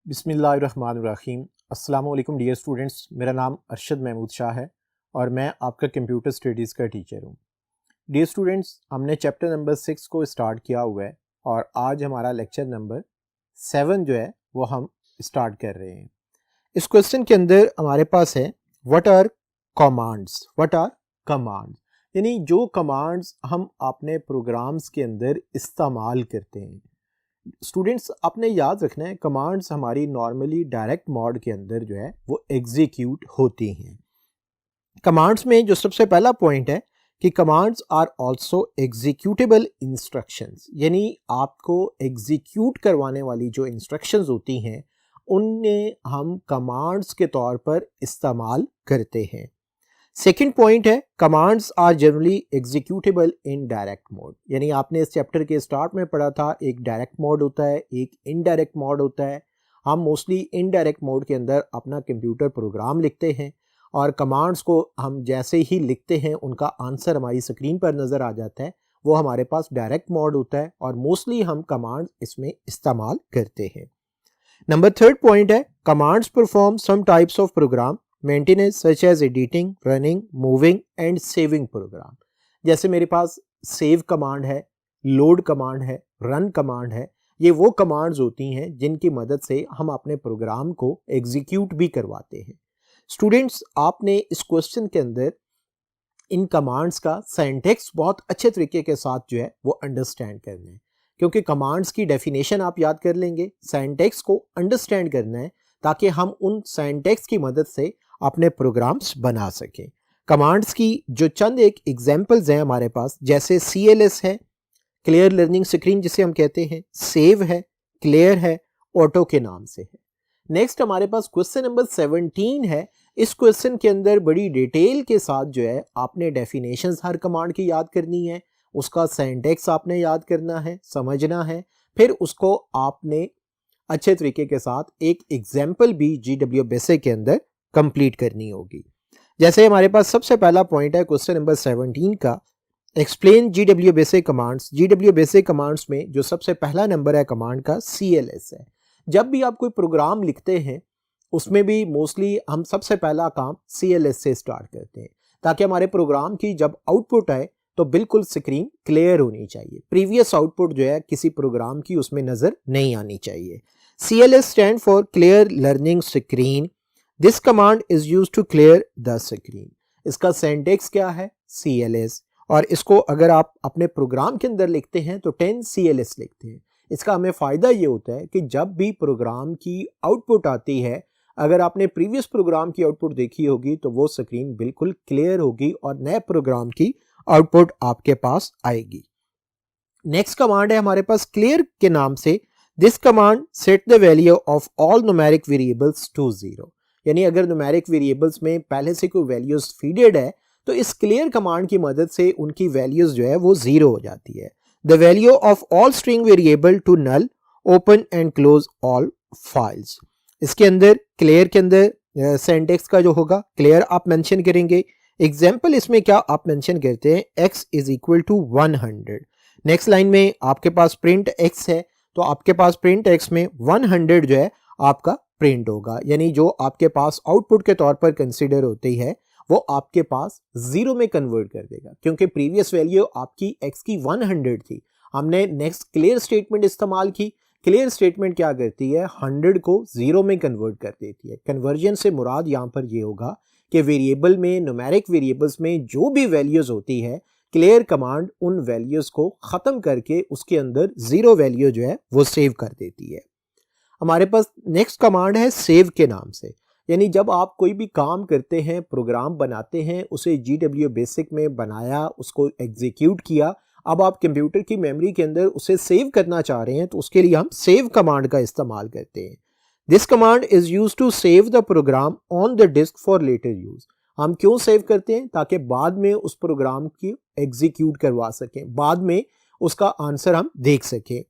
बिस्मिल्लाहिर्रहमानिर्रहीम। अस्सलाम वालेकुम डियर स्टूडेंट्स, मेरा नाम अरशद महमूद शाह है और मैं आपका कंप्यूटर स्टडीज़ का टीचर हूँ। डियर स्टूडेंट्स, हमने चैप्टर नंबर 6 को स्टार्ट किया हुआ है और आज हमारा लेक्चर नंबर 7 जो है वो हम स्टार्ट कर रहे हैं। इस क्वेश्चन के अंदर हमारे पास है what are commands. What are commands यानी जो कमांड्स हम अपने प्रोग्राम्स के अंदर इस्तेमाल करते हैं। स्टूडेंट्स, आपने याद रखना है कमांड्स हमारी नॉर्मली डायरेक्ट मोड के अंदर जो है वो एग्जीक्यूट होती हैं। कमांड्स में जो सबसे पहला पॉइंट है कि commands are also executable instructions, यानी आपको एग्जीक्यूट करवाने वाली जो इंस्ट्रक्शंस होती हैं उन्हें हम कमांड्स के तौर पर इस्तेमाल करते हैं। सेकेंड पॉइंट है commands are generally executable in direct mode, यानी आपने इस चैप्टर के स्टार्ट में पढ़ा था एक डायरेक्ट मोड होता है, एक इनडायरेक्ट मोड होता है। हम मोस्टली इनडायरेक्ट मोड के अंदर अपना कंप्यूटर प्रोग्राम लिखते हैं और कमांड्स को हम जैसे ही लिखते हैं उनका आंसर हमारी स्क्रीन पर नज़र आ जाता है। वो हमारे पास डायरेक्ट मोड होता है और मोस्टली हम कमांड्स इसमें इस्तेमाल करते हैं। नंबर थर्ड पॉइंट है commands perform some types of program maintenance such as editing, running, moving and saving program. जैसे मेरे पास सेव कमांड है, लोड कमांड है, रन कमांड है। ये वो कमांड्स होती हैं जिनकी मदद से हम अपने प्रोग्राम को एग्जीक्यूट भी करवाते हैं। स्टूडेंट्स, आपने इस क्वेश्चन के अंदर इन कमांड्स का सिंटैक्स बहुत अच्छे तरीके के साथ जो है वो अंडरस्टैंड करना है, क्योंकि कमांड्स की डेफिनेशन आप याद कर लेंगे, सिंटैक्स को अंडरस्टैंड करना है ताकि हम उन सिंटैक्स की मदद से अपने प्रोग्राम्स बना सकें। कमांड्स की जो चंद एक एग्जांपल्स हैं हमारे पास, जैसे CLS है, क्लियर लर्निंग स्क्रीन जिसे हम कहते हैं, सेव है, क्लियर है, ऑटो के नाम से है। नेक्स्ट हमारे पास क्वेश्चन नंबर 17 है। इस क्वेश्चन के अंदर बड़ी डिटेल के साथ जो है आपने डेफिनेशंस हर कमांड की याद करनी है, उसका सिंटैक्स आपने याद करना है, समझना है, फिर उसको आपने अच्छे तरीके के साथ एक एग्जाम्पल भी GW बेसिक के अंदर कंप्लीट करनी होगी। जैसे हमारे पास सबसे पहला पॉइंट है क्वेश्चन नंबर 17 का, explain GW basic commands. GW basic commands में जो सबसे पहला नंबर है कमांड का CLS है। जब भी आप कोई प्रोग्राम लिखते हैं उसमें भी मोस्टली हम सबसे पहला काम CLS से स्टार्ट करते हैं ताकि हमारे प्रोग्राम की जब आउटपुट आए तो बिल्कुल स्क्रीन क्लियर होनी चाहिए, प्रीवियस आउटपुट जो है किसी प्रोग्राम की उसमें नजर नहीं आनी चाहिए। CLS stand for clear learning screen. This command is used to clear the screen. इसका सिंटैक्स क्या है? CLS। और इसको अगर आप अपने प्रोग्राम के अंदर लिखते हैं तो 10 CLS लिखते हैं। इसका हमें फायदा ये होता है कि जब भी प्रोग्राम की आउटपुट आती है, अगर आपने प्रीवियस प्रोग्राम की आउटपुट देखी होगी तो वो स्क्रीन बिल्कुल क्लियर होगी और नए प्रोग्राम की आउटपुट आपके पास आएगी। नेक्स्ट कमांड है हमारे पास क्लियर के नाम से। This command set the value of all numeric variables to 0, यानी अगर न्यूमेरिक वेरिएबल्स में पहले से कोई वैल्यूज फीडेड है तो इस क्लियर कमांड की मदद से उनकी वैल्यूज जो है वो 0 हो जाती है। The value of all string variable to null, open and close all files. इसके अंदर क्लियर के अंदर सिंटैक्स का जो होगा क्लियर आप मेंशन करेंगे। एग्जाम्पल इसमें क्या आप मेंशन करते हैं, x is equal to 100। Next line में आपके पास प्रिंट x है तो आपके पास प्रिंट x में 100 जो है आपका प्रिंट होगा, यानी जो आपके पास आउटपुट के तौर पर कंसीडर होती है वो आपके पास 0 में कन्वर्ट कर देगा, क्योंकि प्रीवियस वैल्यू आपकी x की 100 थी। हमने नेक्स्ट क्लियर स्टेटमेंट इस्तेमाल की। क्लियर स्टेटमेंट क्या करती है, 100 को 0 में कन्वर्ट कर देती है। कन्वर्जन से मुराद यहाँ पर ये होगा कि वेरिएबल में, न्यूमेरिक वेरिएबल्स में जो भी वैल्यूज होती है, क्लियर कमांड उन वैल्यूज को खत्म करके उसके अंदर 0 वैल्यू जो है वो सेव कर देती है। हमारे पास नेक्स्ट कमांड है सेव के नाम से, यानी जब आप कोई भी काम करते हैं, प्रोग्राम बनाते हैं, उसे GW बेसिक में बनाया, उसको एग्जीक्यूट किया, अब आप कंप्यूटर की मेमोरी के अंदर उसे सेव करना चाह रहे हैं तो उसके लिए हम सेव कमांड का इस्तेमाल करते हैं। This command is use to save the program on the disk for later use. हम क्यों सेव करते हैं? ताकि बाद में उस प्रोग्राम की एग्जीक्यूट करवा सकें, बाद में उसका आंसर हम देख सकें।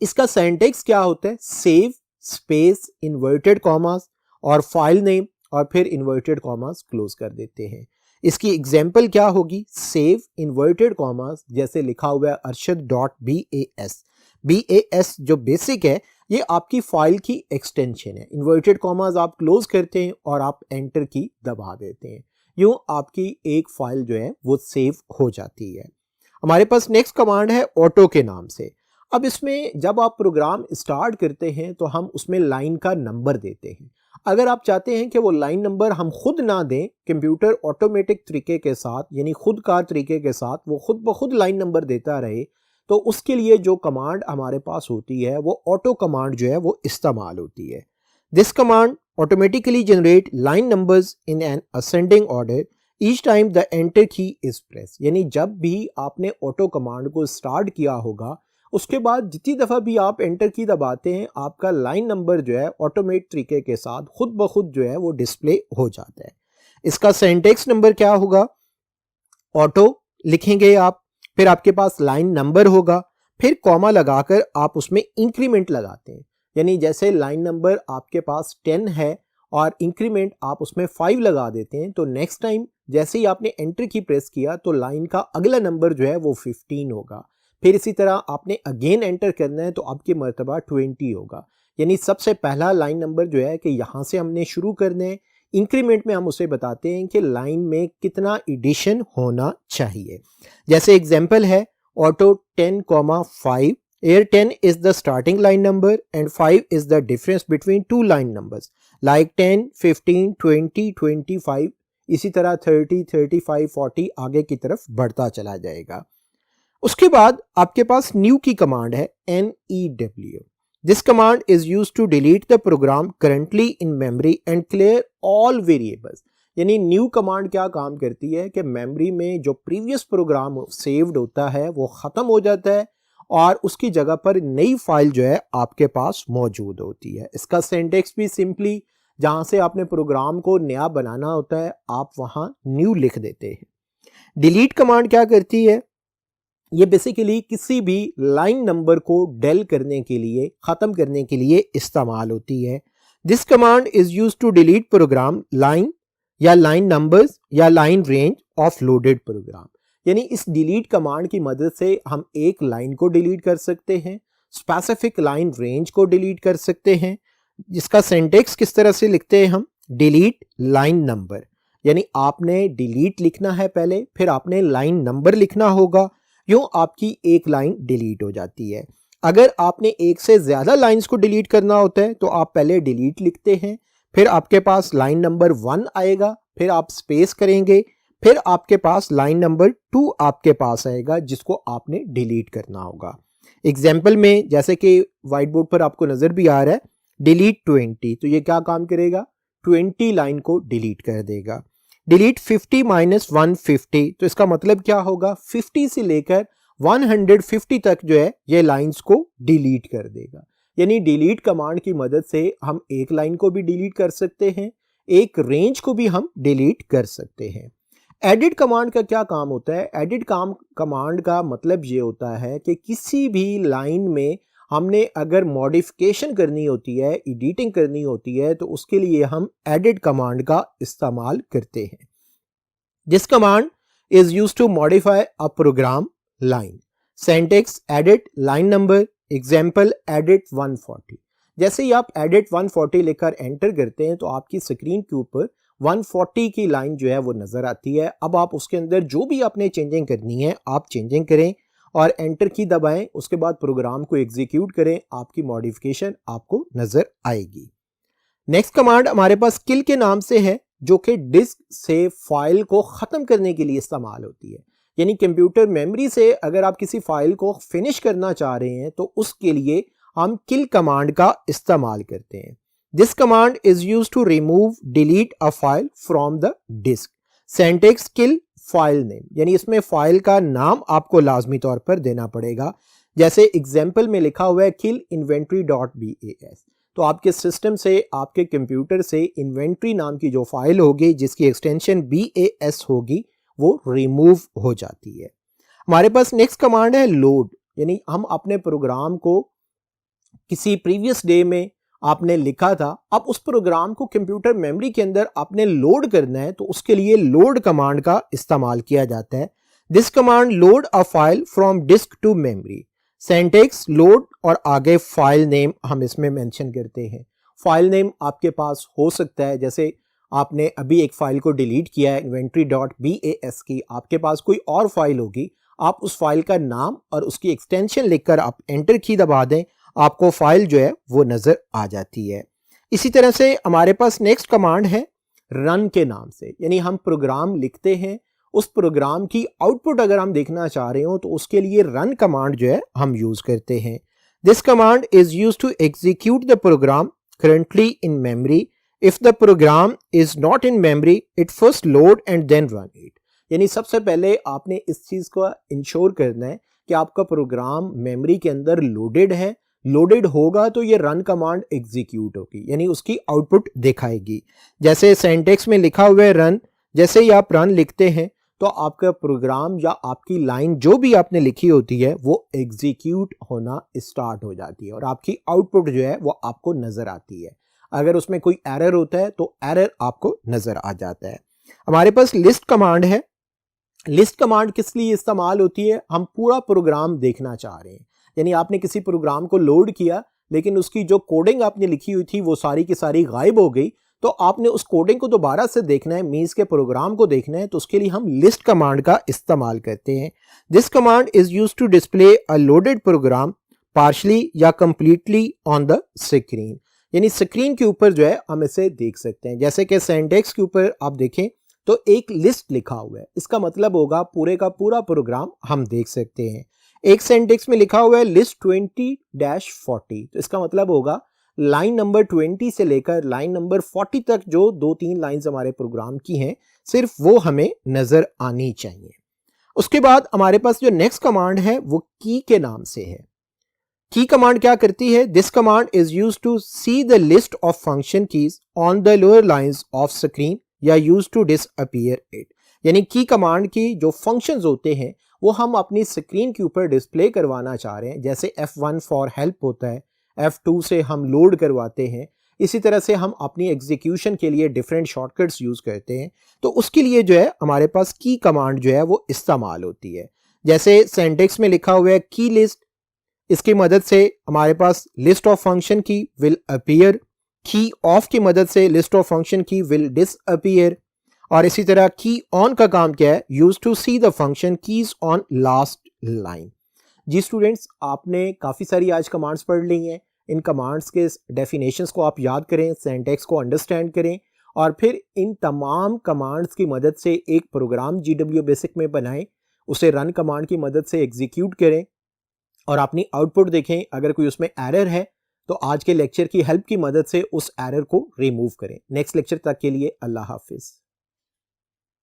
इसका सिंटैक्स क्या होता है, सेव स्पेस इन्वर्टेड कॉमास और फाइल नेम और फिर इन्वर्टेड कॉमास क्लोज कर देते हैं। इसकी एग्जाम्पल क्या होगी, सेव इन्वर्टेड कॉमास जैसे लिखा हुआ है arshad.bas। BAS जो बेसिक है ये आपकी फाइल की एक्सटेंशन है। इन्वर्टेड कॉमास आप क्लोज करते हैं और आप एंटर की दबा देते हैं, यूं आपकी एक फाइल जो है वो सेव हो जाती है। हमारे पास नेक्स्ट कमांड है ऑटो के नाम से। अब इसमें जब आप प्रोग्राम स्टार्ट करते हैं तो हम उसमें लाइन का नंबर देते हैं। अगर आप चाहते हैं कि वो लाइन नंबर हम खुद ना दें, कंप्यूटर ऑटोमेटिक तरीके के साथ यानी खुद कार तरीके के साथ वो खुद ब खुद लाइन नंबर देता रहे, तो उसके लिए जो कमांड हमारे पास होती है वो ऑटो कमांड जो है वो इस्तेमाल होती है। This command automatically generate line numbers in an ascending order each time the enter की इज प्रेस। यानी जब भी आपने ऑटो कमांड को स्टार्ट किया होगा, उसके बाद जितनी दफ़ा भी आप एंटर की दबाते हैं, आपका लाइन नंबर जो है ऑटोमेट तरीके के साथ खुद ब खुद जो है वो डिस्प्ले हो जाता है। इसका सिंटैक्स नंबर क्या होगा? ऑटो लिखेंगे आप, फिर आपके पास लाइन नंबर होगा, फिर कॉमा लगाकर आप उसमें इंक्रीमेंट लगाते हैं। यानी जैसे लाइन नंबर आपके पास 10 है और इंक्रीमेंट आप उसमें 5 लगा देते हैं, तो नेक्स्ट टाइम जैसे ही आपने एंटर की प्रेस किया तो लाइन का अगला नंबर जो है वो 15 होगा। फिर इसी तरह आपने अगेन एंटर करना है तो आपकी मर्तबा 20 होगा। यानी सबसे पहला लाइन नंबर जो है कि यहाँ से हमने शुरू करने हैं। इंक्रीमेंट में हम उसे बताते हैं कि लाइन में कितना एडिशन होना चाहिए। जैसे एग्जांपल है auto 10,5, here 10 is the starting line number and 5 is the difference between two line numbers like 10, 15, 20, 25, इसी तरह 30, 35, 40 आगे की तरफ बढ़ता चला जाएगा। उसके बाद आपके पास न्यू की कमांड है NEW। This command is used to delete the program currently in memory and clear all variables. यानी न्यू कमांड क्या काम करती है कि मेमोरी में जो प्रीवियस प्रोग्राम सेव्ड होता है वो ख़त्म हो जाता है और उसकी जगह पर नई फाइल जो है आपके पास मौजूद होती है। इसका सिंटैक्स भी सिंपली, जहाँ से आपने प्रोग्राम को नया बनाना होता है आप वहाँ न्यू लिख देते हैं। डिलीट कमांड क्या करती है? ये बेसिकली किसी भी लाइन नंबर को डेल करने के लिए, ख़त्म करने के लिए इस्तेमाल होती है। This command is use to delete program line या लाइन नंबर्स या line range of loaded program. यानी इस डिलीट कमांड की मदद से हम एक लाइन को डिलीट कर सकते हैं, स्पेसिफिक लाइन रेंज को डिलीट कर सकते हैं। जिसका सिंटैक्स किस तरह से लिखते हैं हम? डिलीट लाइन नंबर, यानी आपने डिलीट लिखना है पहले, फिर आपने लाइन नंबर लिखना होगा, यूं आपकी एक लाइन डिलीट हो जाती है। अगर आपने एक से ज़्यादा लाइंस को डिलीट करना होता है तो आप पहले डिलीट लिखते हैं, फिर आपके पास लाइन नंबर 1 आएगा, फिर आप स्पेस करेंगे, फिर आपके पास लाइन नंबर 2 आपके पास आएगा जिसको आपने डिलीट करना होगा। एग्जाम्पल में जैसे कि व्हाइट बोर्ड पर आपको नज़र भी आ रहा है डिलीट 20, तो ये क्या काम करेगा? 20 लाइन को डिलीट कर देगा। डिलीट 50 माइनस 150, तो इसका मतलब क्या होगा? 50 से लेकर 150 तक जो है ये लाइंस को डिलीट कर देगा। यानी डिलीट कमांड की मदद से हम एक लाइन को भी डिलीट कर सकते हैं, एक रेंज को भी हम डिलीट कर सकते हैं। एडिट कमांड का क्या काम होता है? एडिट कमांड का मतलब ये होता है कि किसी भी लाइन में हमने अगर मॉडिफिकेशन करनी होती है, एडिटिंग करनी होती है, तो उसके लिए हम एडिट कमांड का इस्तेमाल करते हैं। This command is used to modify a program line. Syntax edit line number, example edit 140। जैसे ही आप एडिट 140 लिखकर एंटर करते हैं तो आपकी स्क्रीन के ऊपर 140 की लाइन जो है वो नजर आती है। अब आप उसके अंदर जो भी आपने चेंजिंग करनी है आप चेंजिंग करें और एंटर की दबाएं, उसके बाद प्रोग्राम को एग्जीक्यूट करें, आपकी मॉडिफिकेशन आपको नजर आएगी। नेक्स्ट कमांड हमारे पास किल के नाम से है, जो कि डिस्क से फाइल को खत्म करने के लिए इस्तेमाल होती है। यानी कंप्यूटर मेमोरी से अगर आप किसी फाइल को फिनिश करना चाह रहे हैं तो उसके लिए हम किल कमांड का इस्तेमाल करते हैं। This command is used to remove delete a file from the disk. Syntax kill file name, यानी इसमें फाइल का नाम आपको लाजमी तौर पर देना पड़ेगा। जैसे एग्जाम्पल में लिखा हुआ है किल inventory.bas, तो आपके सिस्टम से, आपके कंप्यूटर से इन्वेंट्री नाम की जो फाइल होगी जिसकी एक्सटेंशन BAS होगी वो रिमूव हो जाती है। हमारे पास नेक्स्ट कमांड है लोड, यानी हम अपने प्रोग्राम को किसी प्रीवियस डे में आपने लिखा था, अब उस प्रोग्राम को कंप्यूटर मेमोरी के अंदर आपने लोड करना है तो उसके लिए लोड कमांड का इस्तेमाल किया जाता है। This command load a file from disk to memory. Syntax load और आगे फाइल नेम हम इसमें मेंशन करते हैं। फाइल नेम आपके पास हो सकता है, जैसे आपने अभी एक फाइल को डिलीट किया है inventory.bas की, आपके पास कोई और फाइल होगी, आप उस फाइल का नाम और उसकी एक्सटेंशन लिखकर आप एंटर की दबा दें, आपको फाइल जो है वो नज़र आ जाती है। इसी तरह से हमारे पास नेक्स्ट कमांड है रन के नाम से, यानी हम प्रोग्राम लिखते हैं, उस प्रोग्राम की आउटपुट अगर हम देखना चाह रहे हो तो उसके लिए रन कमांड जो है हम यूज करते हैं। This command is use to execute the program currently in memory. If the program is not in memory it first load and then run it. यानी सबसे पहले आपने इस चीज को इंश्योर करना है कि आपका प्रोग्राम मेमोरी के अंदर लोडेड है, लोडेड होगा तो ये रन कमांड एग्जीक्यूट होगी, यानी उसकी आउटपुट दिखाएगी। जैसे सिंटैक्स में लिखा हुआ है रन, जैसे ही आप रन लिखते हैं तो आपका प्रोग्राम या आपकी लाइन जो भी आपने लिखी होती है वो एग्जीक्यूट होना स्टार्ट हो जाती है और आपकी आउटपुट जो है वो आपको नजर आती है। अगर उसमें कोई एरर होता है तो एरर आपको नजर आ जाता है। हमारे पास लिस्ट कमांड है। लिस्ट कमांड किस लिए इस्तेमाल होती है? हम पूरा प्रोग्राम देखना चाह रहे हैं, यानी आपने किसी प्रोग्राम को लोड किया लेकिन उसकी जो कोडिंग आपने लिखी हुई थी वो सारी की सारी गायब हो गई, तो आपने उस कोडिंग को दोबारा से देखना है, मीन्स के प्रोग्राम को देखना है, तो उसके लिए हम लिस्ट कमांड का इस्तेमाल करते हैं। This command is used to display a loaded program partially या कंप्लीटली ऑन द स्क्रीन, यानी स्क्रीन के ऊपर जो है हम इसे देख सकते हैं। जैसे कि सिंटैक्स के ऊपर आप देखें तो एक लिस्ट लिखा हुआ है, इसका मतलब होगा पूरे का पूरा प्रोग्राम हम देख सकते हैं। एक सिंटैक्स में लिखा हुआ है लिस्ट 20-40, तो इसका मतलब होगा लाइन नंबर 20 से लेकर लाइन नंबर 40 तक जो 2-3 लाइंस हमारे प्रोग्राम की हैं सिर्फ वो हमें नजर आनी चाहिए। उसके बाद हमारे पास जो नेक्स्ट कमांड है वो की के नाम से है। की कमांड क्या करती है? This command is used to see the list of function keys on the lower lines of screen या यूज्ड टू डिसअपीयर इट, यानी की कमांड की जो फंक्शंस होते हैं वो हम अपनी स्क्रीन के ऊपर डिस्प्ले करवाना चाह रहे हैं। जैसे F1 फॉर हेल्प होता है, F2 से हम लोड करवाते हैं, इसी तरह से हम अपनी एग्जीक्यूशन के लिए डिफरेंट शॉर्टकट्स यूज करते हैं, तो उसके लिए जो है हमारे पास की कमांड जो है वो इस्तेमाल होती है। जैसे सिंटैक्स में लिखा हुआ है की लिस्ट, इसकी मदद से हमारे पास list of function key will appear, key off की मदद से list of function key will disappear, और इसी तरह की ऑन का काम क्या है? Use to see the function keys on last line. जी स्टूडेंट्स, आपने काफ़ी सारी आज कमांड्स पढ़ ली हैं। इन कमांड्स के डेफिनेशंस को आप याद करें, सिंटैक्स को अंडरस्टैंड करें और फिर इन तमाम कमांड्स की मदद से एक प्रोग्राम GW बेसिक में बनाएं, उसे रन कमांड की मदद से एग्जीक्यूट करें और अपनी आउटपुट देखें। अगर कोई उसमें एरर है तो आज के लेक्चर की हेल्प की मदद से उस एरर को रिमूव करें। नेक्स्ट लेक्चर तक के लिए अल्लाह हाफिज़।